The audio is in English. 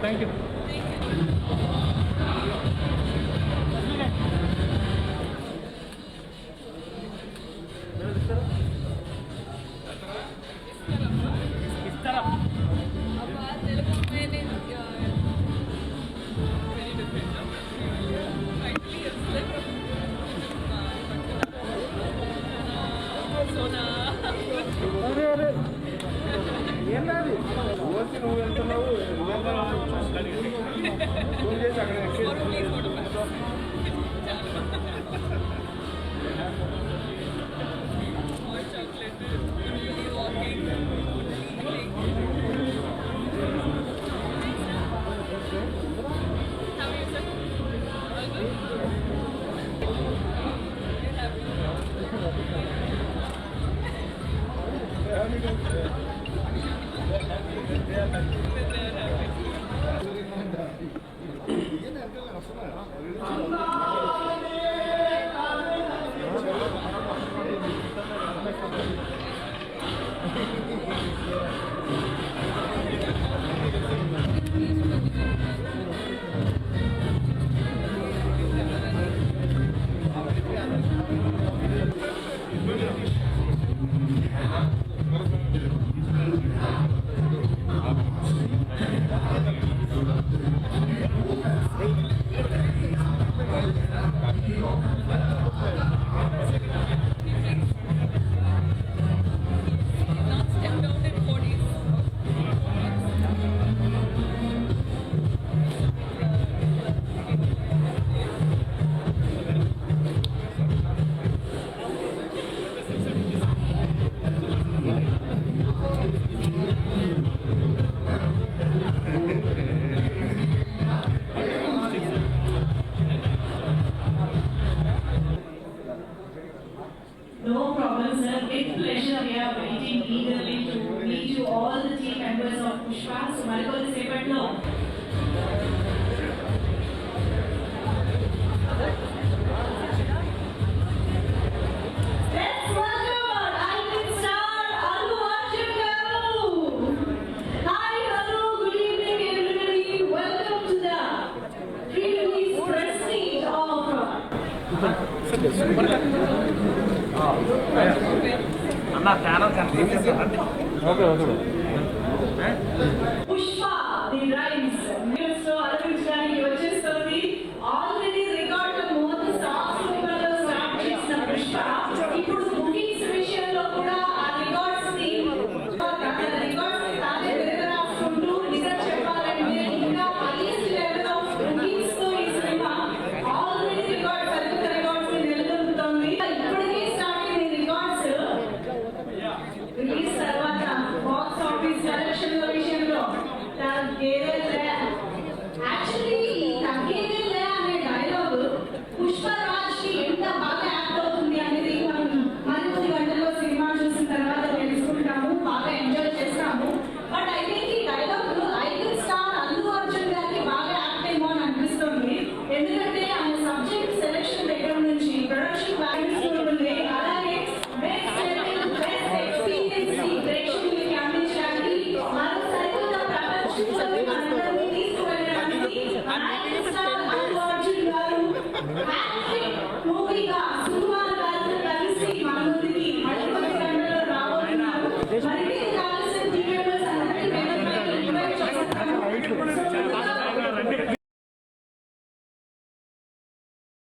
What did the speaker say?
Thank you. ఏంటది OC నువ్వు వెళ్తున్నావు ఫోన్ చేసి అక్కడ No problem, sir. With pleasure, we are waiting eagerly to meet you, all the team members of Pushpa. So, Marikoli Sepatlo. Let's welcome our rising star, Allu Arjun garu. Hi, hello, good evening, everybody. Welcome to the pre-release press meet of అన్న channel కనిపించేసి okay okay